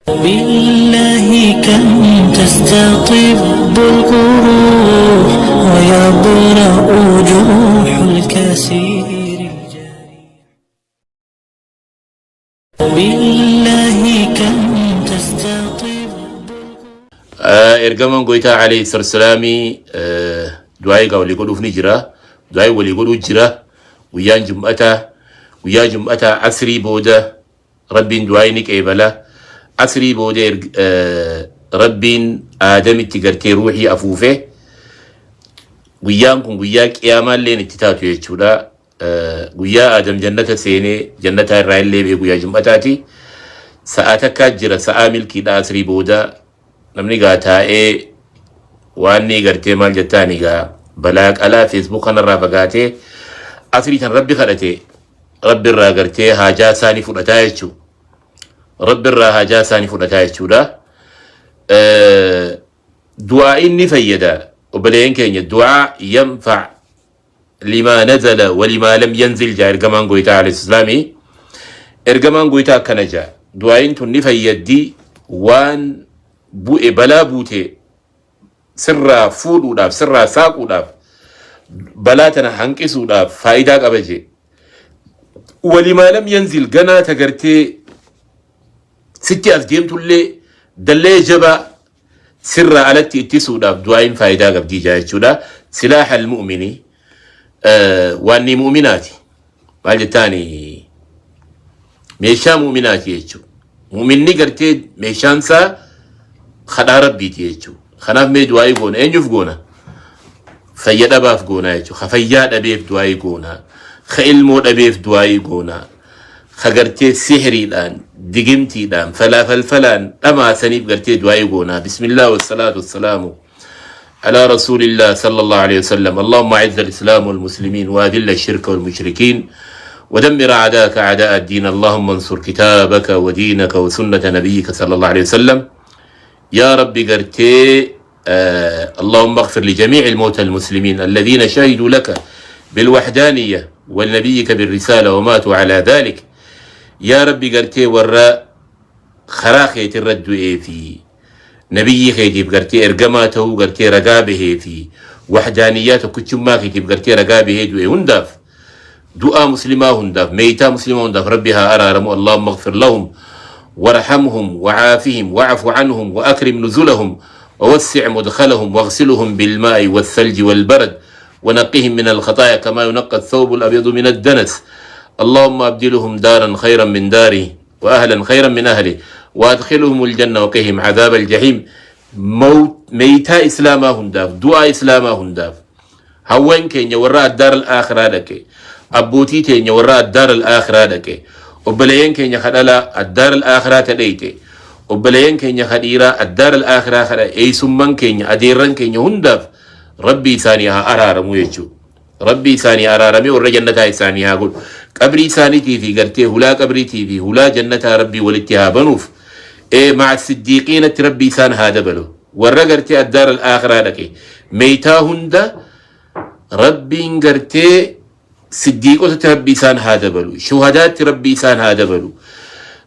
بالله كم تستطيب القروح ويبرأ جروح الكسير بالله كم تستطيب إرجمان قويتا عليه السلام دعاء قولي قدوف نجرا دعاء ولي قدوف جرا ويا جمعة عسري بودا ربين دعاء نك إبلا عسري بودا ربين آدم تجرتي روحي أفوفه وياكم وياك يا مال لين تتاتو يشودا ويا آدم جنة سيني جنة الرائل لي ويا جمعتاتي ساعتك جرا سامل كده عسري بودا namni gaa taa'ee waan ni gartee maal jettaani gaa balaa qalaa feesbuuk kanarraa fagaatee asrii tan rabbi kadhate rabbi irraa gartee haajaa isaanii fudhataa jechuu rabbi irraa haajaa isaanii fudhataa jechuudha. Du'aa inni fayyada obboleen keenya du'aa yanfac limaa nazala walimaa lam yanzil jaa ergamaan gooytaa alayhi islaamii ergamaan gooytaa akkana jaa du'aayin tun ni fayyaddi waan bu'e balaa buute sirraa fuudhuudhaaf sirraa saaquudhaaf balaa tana hanqisuudhaaf faayidaa qaba jee walimaa lam yanzil ganaa tagartee sitti as deemtullee dallee jabaa sirraa alatti ittisuudhaaf du'aayin faayidaa qabdii jaa jechuudha. Silaaha almu'mini waan ni mu'minaati maal jettaani meeshaa mu'minaati jechuudha. Mu'minni gartee meeshaansaa خدا ربي تيجو خناف مي دواي غونا انجوف غونا فيدا باف غونا يجو خفيا دبيف دواي غونا خيلمو دبيف دواي غونا خغرتي سحري دان ديغمتي دان فلافل فلان اما سنيب غرتي دواي غونا بسم الله والصلاه والسلام على رسول الله صلى الله عليه وسلم. اللهم اعز الاسلام والمسلمين واذل الشرك والمشركين ودمر اعداءك اعداء الدين. اللهم انصر كتابك ودينك وسنه نبيك صلى الله عليه وسلم يا ربي قرتي اللهم اغفر لجميع الموتى المسلمين الذين شهدوا لك بالوحدانية ولنبيك بالرسالة وماتوا على ذلك. يا ربي قرتي وراء خراخي تردو في نبي خيتي بقرتي ارقماته قرتي رقابه في وحدانياته كتشماخي بقرتي رقابه دو هنداف دعاء مسلمة هنداف ميتا مسلمة هنداف ربها أرارم. اللهم اغفر لهم وارحمهم وعافهم واعف عنهم وأكرم نزلهم ووسع مدخلهم واغسلهم بالماء والثلج والبرد ونقهم من الخطايا كما ينقى الثوب الأبيض من الدنس. اللهم أبدلهم دارا خيرا من داره وأهلا خيرا من أهله وأدخلهم الجنة وقهم عذاب الجحيم. ميتا إسلاما هنداف دعاء إسلاما هنداف هوين كين وراء الدار الآخرة لك أبوتي تين وراء الدار الآخرة لك وبلين كين خدلا الدار الآخرة تديته وبلين كين خديرا الدار الآخرة خدا أي سمن كين أديرن كين هندف ربي ثانيها أرارم ويجو ربي ثاني أرارمي والرجنة ثانيها أقول قبري ثاني تيفي قرتي هلا قبري تيفي هلا جنة ربي والاتها بنوف إيه مع الصديقين تربي ثان هذا بلو ورقرتي الدار الآخرة لك ميتا هندا ربي قرتي صديقو تربي سان هذا بلو شهداء تربي سان هذا بلو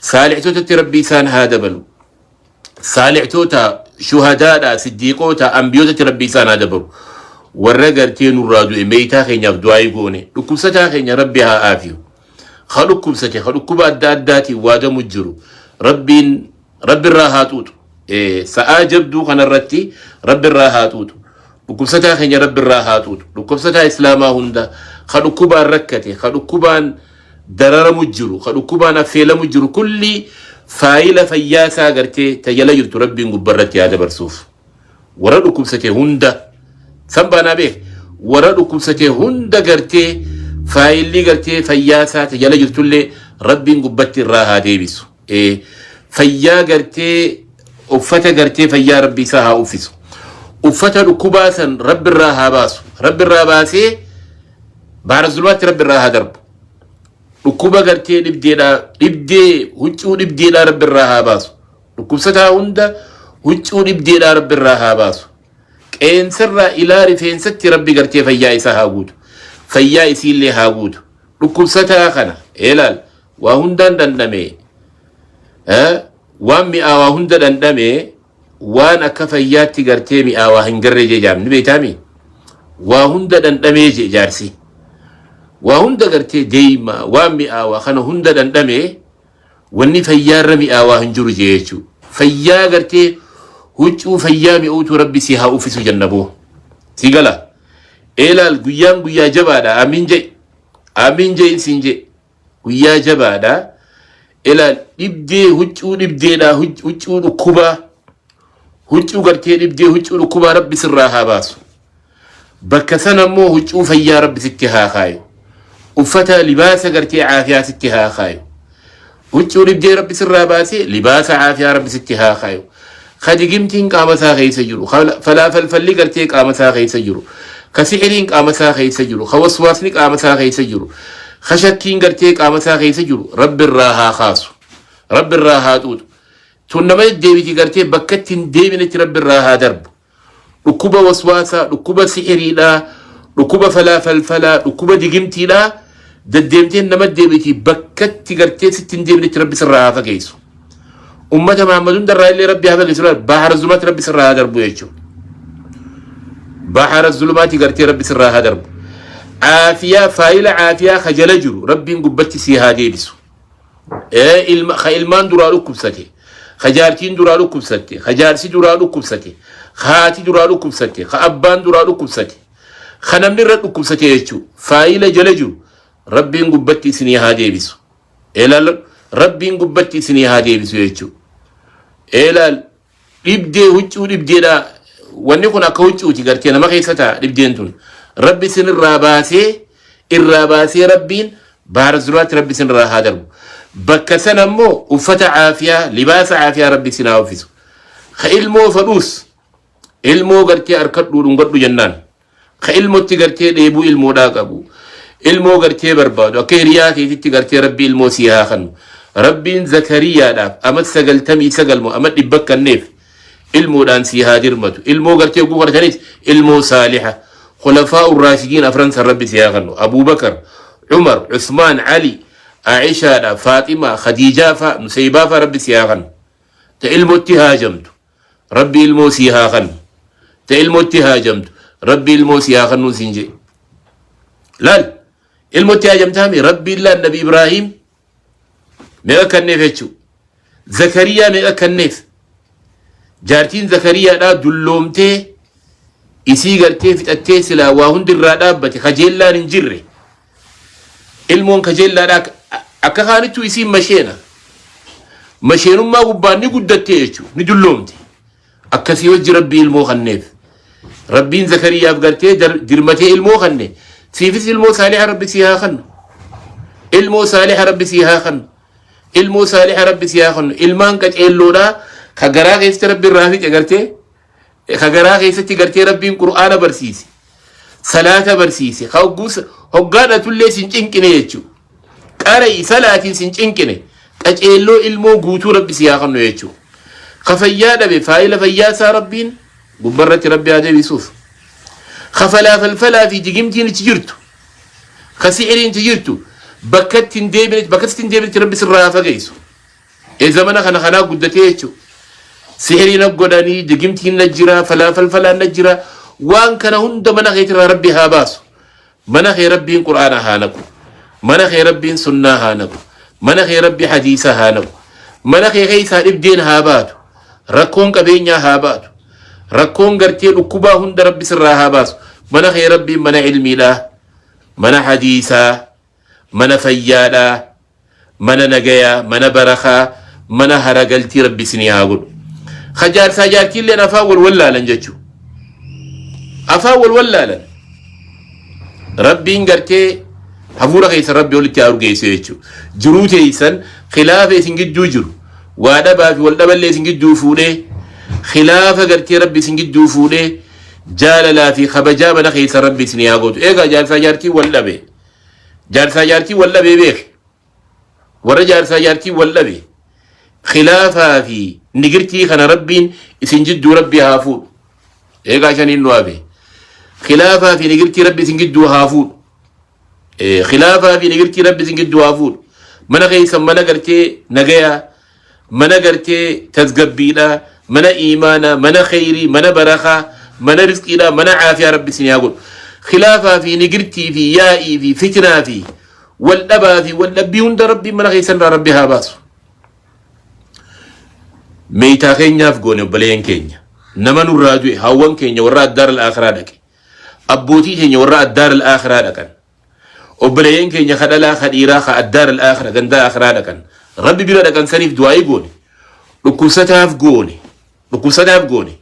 صالحتو تربي سان هذا بلو صالحتو شهداء صديقو انبيو تربي سان هذا بلو ورغرتي نورادو ميتا خينيا دواي غوني دكوستا خينيا ربيها افيو خلوكم ستي خلوكم داداتي وادا مجرو ربي الراهاتوت ساجب دو خنرتي ربي الراهاتوت دكوستا خينيا ربي الراهاتوت دكوستا اسلاما هندا خلوكوبان ركتي خلوكوبان درر مجرو خلوكوبان فيلا مجرو كل فايلة فياسا غرتي تجلا يرتو ربي غبرتي هذا برسوف وردكم ستي هندا سبانا به وردكم ستي هندا غرتي فايلي غرتي فياسا تجلا يرتو لي ربي غبتي راها ديبسو فيا غرتي وفتا غرتي فيا ربي ساها اوفيسو وفتا ركوباسا ربي راها باسو ربي راها باسي بعد الزلوات رب الراها درب ركوبا قرتي نبدي هجو نبدي لا رب الراها باسو ركوب ستا هندا هجو نبدي لا رب الراها باسو كين سر إلى رفين ستي ربي قرتي فيا إسا هاقود فيا إسي اللي هاقود ركوب ستا خنا إلال وهندان دندمي waan mi'aawaa hunda dhandhame waan akka fayyaatti gartee mi'aawaa hin garre jee jaamni beektaami waa hunda dhandhamee jee jaarsi waa hunda gartee deema waan mi'aawaa kana hunda dhandhame wanni fayyaarra mi'aawaa hin jiru jee jechuu fayyaa gartee huccuu fayyaa mi'uutu rabbi si haa uffisu jannaboo si gala eelaal guyyaa jabaadha amiin jee isin jee guyyaa jabaadha eelaal dhibdee huccuu dhibdeedha huccuu dhukkubaa huccuu gartee dhibdee huccuu dhukkubaa rabbi sirraa haa baasu bakka sana immoo huccuu fayyaa rabbi sitti haa kaayu uffata libaasa gartee caafiyaa sitti haa kaayu huccuu dhibdee rabbi sirraa baasee libaasa caafiyaa rabbi sitti haa kaayu kadigimtiin qaama isaa keessa jiru falaafalfalli gartee qaama isaa keessa jiru kasixiriin qaama isaa keessa jiru waswaasni qaama isaa keessa jiru khashakkiin gartee qaama isaa keessa jiru rabbi irraa haa kaasu rabbi irraa haa xuuxu tun nama deebiti gartee bakka ittiin deebinetti rabbi irraa haa darbu dhukkuba waswaasaa dhukkuba sixiriidhaa dhukkuba falaafalfalaa dhukkuba digimtiidhaa daddeemteen nama deebiti bakka itti gartee sittiin deebinetti rabbi sirraa haa fageessu ummata Muhammadun darraa illee rabbi haa fageessu bahara zulumaatti rabbi sirraa haa darbu jechuudha bahara zulumaatti gartee rabbi sirraa haa darbu عافية فايلة عافية خجلجرو ربين قبتي سيهادي بسو إلمان درالو كبستي خجارتين درالو كبستي خجارسي درالو كبستي خاتي درالو كبستي خأبان درالو كبستي خنمني ردو كبستي يجو فايلة جلجرو ربين قبتي سيهادي بسو إلال ربين قبتي سيهادي بسو يجو إلال إبدي وجو إبدي لا ونكون أكوجو تيغرتي أنا ما خيستا إبدي انتون ربي سن الراباسي ربين بار الزروات ربي سن راها دربو بكسن مو وفتح عافية لباس عافية ربي سن اوفيسو خيلمو فلوس علمو غرتي اركت دورون غدو جنان خيلمو تي غرتي ديبو علمو داقبو علمو غرتي بربادو كيرياتي تي غرتي ربي علمو سيها خن ربين زكريا دا امت سغل تمي سغل مو امت دبك النيف علمو دان سيها درمتو علمو غرتي غو غرتنيس علمو صالحه خلفاء الراشدين أفرنس ربي سياغنو أبو بكر عمر عثمان علي عائشة فاطمة خديجة نسيبة ربي سياغنو تإلمو اتهاجمت ربي إلمو سياغنو تإلمو اتهاجمت ربي إلمو سياغنو سنجي لال إلمو اتهاجمت هامي ربي الله النبي إبراهيم ميغا كنف يتشو زكريا ميغا كنف جارتين زكريا لا دلومتي isii gartee fixattee silaa waa hundirraa dhaabbate kajeellaan hin jirre ilmoon kajeellaadhaa akka kaanittu isiin masheenummaa gubbaan ni guddattee jechuu ni dulloomte akkasii wajji rabbii ilmoo kanneef rabbiin zakariyaaf gartee dirmatee ilmoo kanne siifis ilmoo saaliha rabbi sii haa kannu ilmoo saaliha rabbi sii haa kannu ilmoo saaliha rabbi sii haa kannu ilmaan qaceelloodhaa ka garaa keessatti rabbi irraa fixe gartee خجرا غيستي قرتي ربين قرآن برسيسي صلاة برسيسي خوجوس هجانا تولي سنجنكني يجو كاري صلاة سنجنكني أجيلو إلمو قوتو ربي سياقنو يجو خفيانا بفايلة فياسا ربين ببرة ربي هذا بيسوف خفلا فالفلا في جيمتين تجرتو خسيرين تجرتو بكتين ديبنت ربي سرها فقيسو إذا منا خنا قدتي يجو سحرين قداني دقمتين نجرا فلا نجرا وان كان هند منخي ربي هاباسو منخي ربي قرآن هانكو منخي ربي سنة هانكو منخي ربي حديثة هانكو منخي غيسا ابدين هاباتو ركون قبينيا هاباتو ركون قرتي لكبا هند ربي سرها هاباسو منخي ربي من علمي لا من حديثة من فيالا من نجيا من برخا من هرقلتي ربي سنيها قل خجار ساجار كلين أفاول ولا لنجتشو أفاول ولا لن ربي إنجرتي حفورة غيس ربي ولي تيارو غيس يجتشو جروتي يسن خلافة سنجد جوجر وادبا في والدبا اللي سنجد جوفولي خلافة غرتي ربي سنجد جوفولي جاللا في خبجابة نخيس ربي سنياغوتو إيقا جار ساجارتي ولا بي جار ساجارتي ولا بي بيخ ورا جار ساجارتي ولا بي خلافة في نجرتي خنا ربين سنجد ربي هافود إيه عشان إنه أبي خلافة في نجرتي ربي سنجد هافود خلافة في نجرتي ربي سنجد هافود من غير سمنا قرتي نجيا mana gartee tasgabbiidha, mana iimaana, mana khayrii, mana barakaa, mana rizqiidha, mana caafiyaa rabbi isin haa godhu. Khilaafaa fi nigirtii fi yaa'ii fi fitnaa fi wal dhabaa fi wal dhabbii hunda rabbi mana keessanirraa rabbi haa baasu. Meeytaa keenyaaf goone obboleeyyan keenya. Nama nurraa du'e hawwan keenya warra addaar al-aakhiraa dhaqe. Abbootii keenya warra addaar al-aakhiraa dhaqan. Obboleeyyan keenya kadhalaa kadhiiraa ka addaar al-aakhiraa gandaa aakhiraa dhaqan. Rabbi bira dhaqan saniif du'aa'ii goone. Dhukkubsataaf goone. Dhukkubsataaf goone.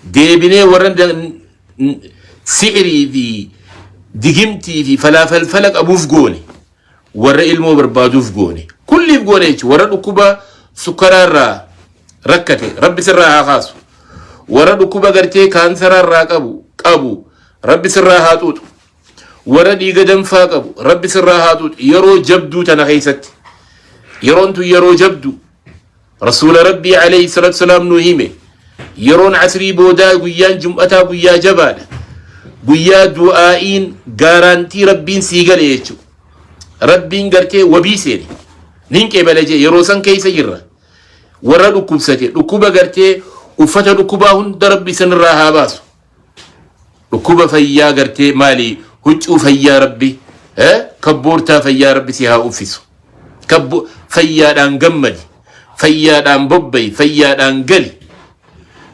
Deebinee warra si'irii fi digimtii fi falaafalfala qabuuf goone. Warra ilmoo barbaaduuf goone. Kulliif goone jechuudha. Warra dhukkuba sukkaraarraa rakkate rabbi sirraa haa kaasu. Warra dhukkuba gartee kaansaraarraa qabu rabbi sirraa haa xuuxu. Warra dhiiga danfaa qabu rabbi sirraa haa xuuxu. Yeroo jabduu tana keessatti yeroon tun yeroo jabdu rasuula rabbii alayhi salatu wasalaam nu hime. Yeroon asrii boodaa guyyaan jum'ataa guyyaa jabaadha. Guyyaa du'aa'iin gaaraantii rabbiin sii gale jechuudha. Rabbiin gartee wabii seene nin qeebala jee yeroo san keessa jirra. Warra dhukkubsate dhukkuba gartee uffata dhukkubaa hunda rabbi sanirraa haa baasu. Dhukkuba fayyaa gartee maali huccuu fayyaa rabbi kabboortaa fayyaa rabbi si haa uffisu. Fayyaadhaan gammadi, fayyaadhaan bobbayi, fayyaadhaan gali,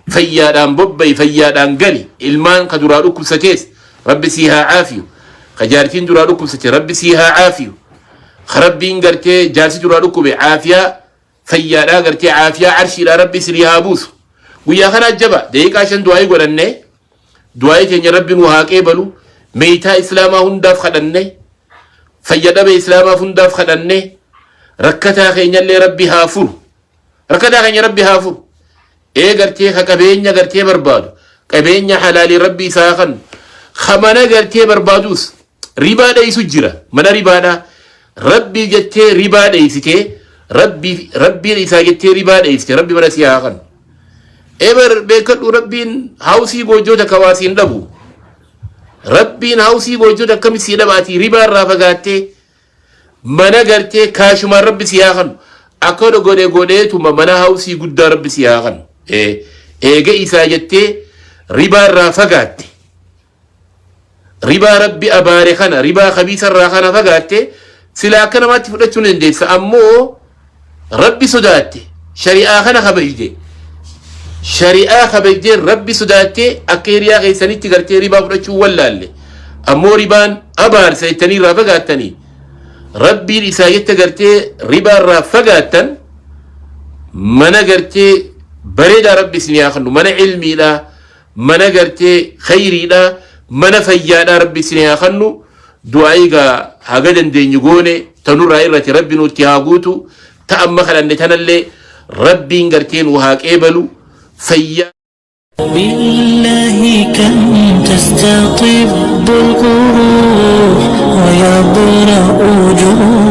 fayyaadhaan bobbayi, fayyaadhaan gali. Ilmaan ka duraa dhukkubsatees rabbi si haa caafiyu. Ka jaartiin duraa dhukkubsate rabbi si haa caafiyu. Ka rabbiin gartee jaarsi duraa dhukkube caafiyaa fayyaadhaa gartee caafiyaa arshiidhaa rabbi si haa buusu. Guyyaa kana ajjaba daqiiqaa 5 du'aa'ii godhanne du'aa'ii keenya rabbi nu haa qeebalu. Meeytaa islaamaa hundaaf kadhanne fayyadhabe islaamaaf hundaaf kadhanne rakkataa keenyallee rabbi haa furu. Rakkataa keenya rabbi haa furu. Gartee ka qabeenya gartee barbaadu qabeenya halaalii rabbi isaa kan mana gartee barbaadus ribaa dheeysu jira. Mana ribaadhaa rabbi jettee ribaa dheeysitee rabbiin isaa jettee ribaa dheeysite rabbi mana si haa kan. Beekadhu rabbiin haawusii goojjota kawaasiin dhabu. Rabbiin haawusii goojjota akkamis si dhabaati ribaa irraa fagaattee mana gartee kaashumaan rabbi si haa kan. Akka godheetuma mana haawusii guddaa rabbi si haa kan. Eega isaa jettee ribaa irraa fagaatte. Ribaa rabbi abaare kana ribaa kabiisa irraa kana fagaatte silaa akka namaatti fudhachuu ni dandeessa. Ammoo rabbi sodaatte shari'aa kana kabajde. Shari'aa kabajde rabbi sodaatte akka hiriyaa keessanitti gartee ribaa fudhachuu wallaalle. Ammoo ribaan abaarsa jettanii irraa fagaattanii rabbiin isaa jette gartee ribaa irraa fagaattan mana gartee bareedaa rabbi isin haa kennu. Mana ilmiidhaa, mana gartee khayriidhaa, mana fayyaadhaa rabbi isin haa kennu. Du'aa'ii gaa haga dandeenyu goone tanurraa irratti rabbi nutti haa guutu. Ta'amma kadhanne tanallee rabbiin gartee nu haa qeebalu. فيا بالله كم تستطب القروح ويبرأ جروح